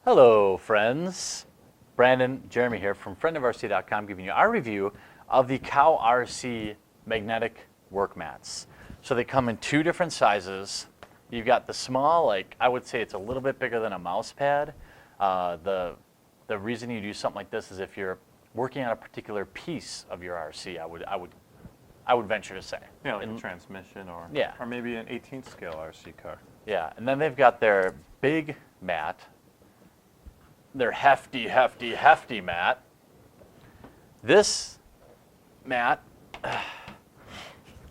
Hello, friends. Brandon, Jeremy here from friendofrc.com giving you our review of the CowRC magnetic work mats. So they come in two different sizes. You've got the small, like I would say it's a little bit bigger than a mouse pad. The reason you do something like this is if you're working on a particular piece of your RC, I would venture to say. Yeah, like a transmission or maybe an 18th scale RC car. Yeah, and then they've got their big mat, their hefty mat. This mat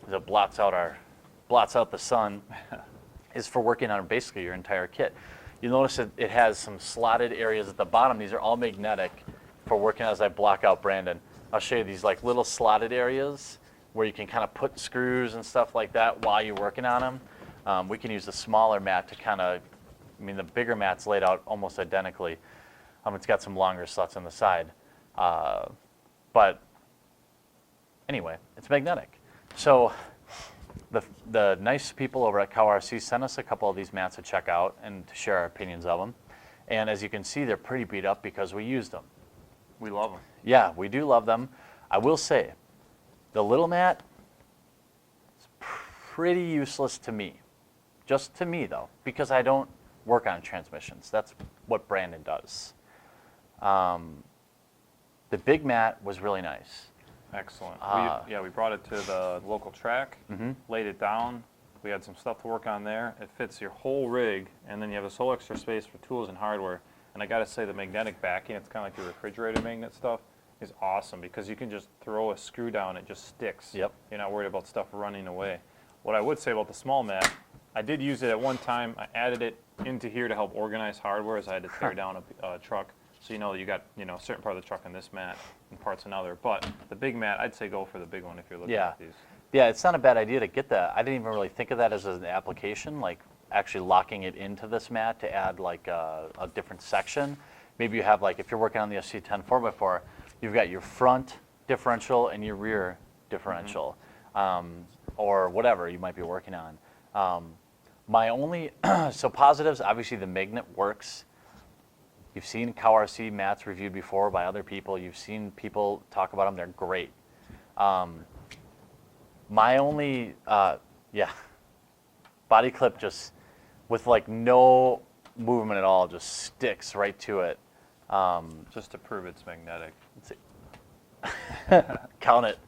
that blots out the sun is for working on basically your entire kit. You'll notice that it has some slotted areas at the bottom. These are all magnetic for working as I block out Brandon. I'll show you these like little slotted areas where you can kind of put screws and stuff like that while you're working on them. We can use the smaller mat to kind of, the bigger mat's laid out almost identically. It's got some longer slots on the side. But anyway, it's magnetic. So the nice people over at CowRC sent us a couple of these mats to check out and to share our opinions of them. And as you can see, they're pretty beat up because we used them. We love them. Yeah, we do love them. I will say, the little mat is pretty useless to me. Just to me, though, because I don't work on transmissions. That's what Brandon does. The big mat was really nice. Excellent. We brought it to the local track, laid it down. We had some stuff to work on there. It fits your whole rig, and then you have this whole extra space for tools and hardware. And I got to say, the magnetic backing, it's kind of like your refrigerator magnet stuff, is awesome because you can just throw a screw down, it just sticks. Yep. You're not worried about stuff running away. What I would say about the small mat, I did use it at one time. I added it into here to help organize hardware as I had to tear down a truck. So you got a certain part of the truck on this mat and parts another. But the big mat, I'd say go for the big one if you're looking at these. Yeah, it's not a bad idea to get that. I didn't even really think of that as an application, like actually locking it into this mat to add like a different section. Maybe you have like, if you're working on the SC10 4x4, you've got your front differential and your rear differential, or whatever you might be working on. My only, so positives, obviously the magnet works. You've seen CowRC mats reviewed before by other people. You've seen people talk about them. They're great. My only, body clip just, with like no movement at all, just sticks right to it. Just to prove it's magnetic. Count it.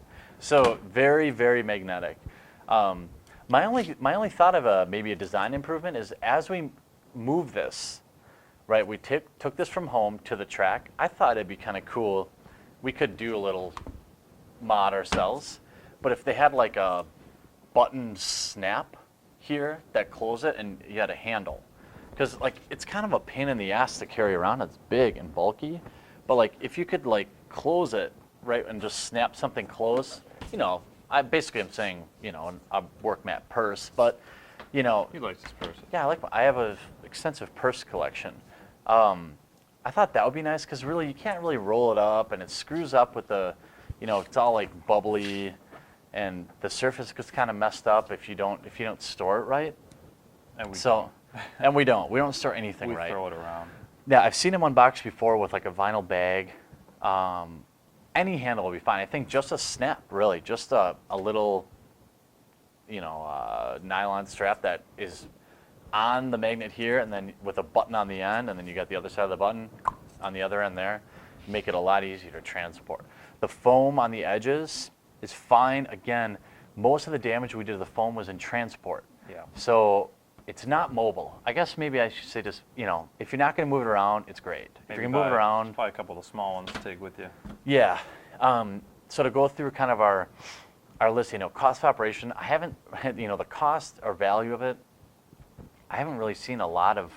So very, very magnetic. My only thought of maybe a design improvement is as we move this, right, we took this from home to the track. I thought it'd be kind of cool. We could do a little mod ourselves, but if they had like a button snap here that close it and you had a handle, because like it's kind of a pain in the ass to carry around. It's big and bulky, but like if you could like close it right and just snap something close, I basically am saying a work mat purse, but He likes his purses. Yeah, I have an extensive purse collection. I thought that would be nice because really you can't really roll it up and it screws up with the, it's all like bubbly and the surface gets kind of messed up if you don't store it right. And we don't. We don't store anything right. We throw it around. Yeah, I've seen them unboxed before with like a vinyl bag. Any handle will be fine. I think just a snap, really, just a little, nylon strap that is on the magnet here, and then with a button on the end, and then you got the other side of the button on the other end there. Make it a lot easier to transport. The foam on the edges is fine. Again, most of the damage we did to the foam was in transport. Yeah. So it's not mobile. I guess maybe I should say just, if you're not going to move it around, it's great. If you're going to move it around. Probably a couple of the small ones to take with you. Yeah. So to go through kind of our list, cost of operation, I haven't, the cost or value of it, I haven't really seen a lot of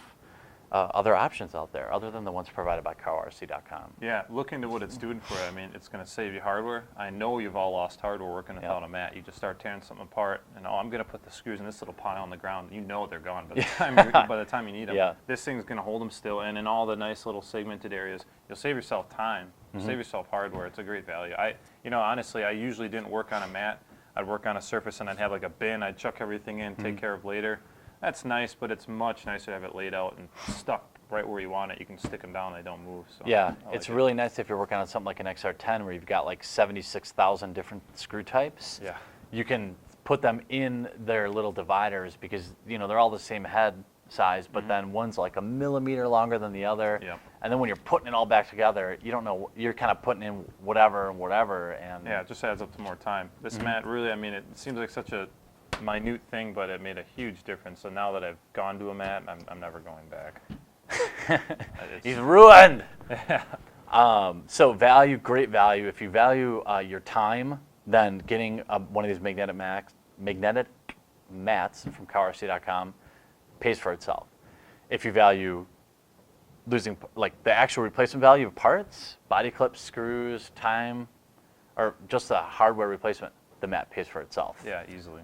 other options out there other than the ones provided by CowRC.com. Yeah, look into what it's doing for you. It's going to save you hardware. I know you've all lost hardware working without a mat. You just start tearing something apart, and I'm going to put the screws in this little pile on the ground. They're gone by the time you need them. Yeah. This thing's going to hold them still, and in all the nice little segmented areas, you'll save yourself time, save yourself hardware. It's a great value. Honestly, I usually didn't work on a mat. I'd work on a surface, and I'd have like a bin. I'd chuck everything in, take care of later. That's nice, but it's much nicer to have it laid out and stuck right where you want it. You can stick them down; they don't move. So Yeah, I it's like it. really nice if you're working on something like an XR10 where you've got like 76,000 different screw types. Yeah. You can put them in their little dividers because, you know, they're all the same head size, but then one's like a millimeter longer than the other. Yep. And then when you're putting it all back together, you don't know, you're kind of putting in whatever, and Yeah, it just adds up to more time. This mat really, I mean, it seems like such a minute thing, but it made a huge difference. So now that I've gone to a mat, I'm never going back. he's ruined. So value, great value. If you value your time, then getting one of these magnetic mats from CowRC.com pays for itself. If you value losing, like the actual replacement value of parts, body clips, screws, time, or just the hardware replacement, the mat pays for itself. Yeah, easily.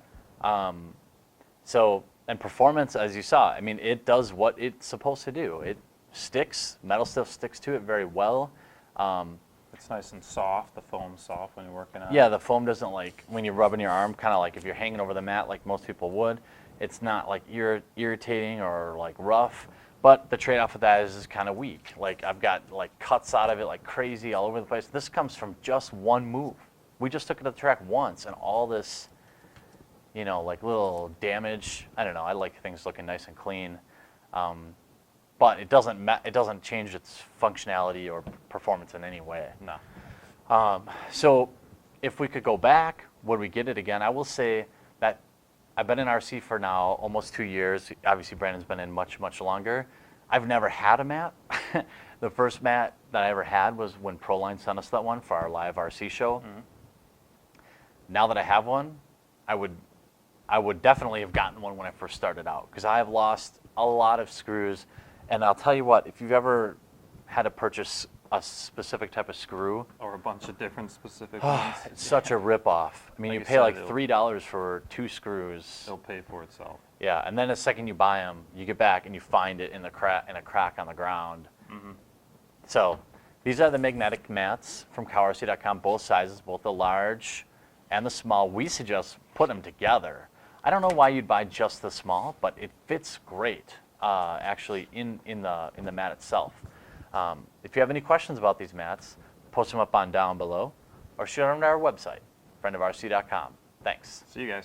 So, and performance, as you saw, I mean, it does what it's supposed to do. It sticks, metal stuff sticks to it very well. It's nice and soft. The foam's soft when you're working on it. Yeah, the foam doesn't like, when you're rubbing your arm, kind of like if you're hanging over the mat like most people would, it's not like irritating or like rough, but the trade-off with that is it's kind of weak. Like I've got like cuts out of it like crazy all over the place. This comes from just one move. We just took it to the track once and all this, you know, like little damage. I don't know, I like things looking nice and clean. But it doesn't change its functionality or performance in any way. No. So if we could go back, would we get it again? I will say that I've been in RC for now almost 2 years. Obviously, Brandon's been in much, much longer. I've never had a mat. The first mat that I ever had was when Proline sent us that one for our live RC show. Now that I have one, I would definitely have gotten one when I first started out because I have lost a lot of screws. And I'll tell you what, if you've ever had to purchase a specific type of screw, Or a bunch of different specific ones. it's such a ripoff. I mean, Like you you pay said, like it'll- $3 for 2 screws. It'll pay for itself. Yeah, and then the second you buy them, you get back and you find it in a crack on the ground. So these are the magnetic mats from CowRC.com, both sizes, both the large and the small. We suggest put them together. I don't know why you'd buy just the small, but it fits great actually in the mat itself. If you have any questions about these mats, post them up on down below or shoot them to our website, friendofrc.com. Thanks. See you guys.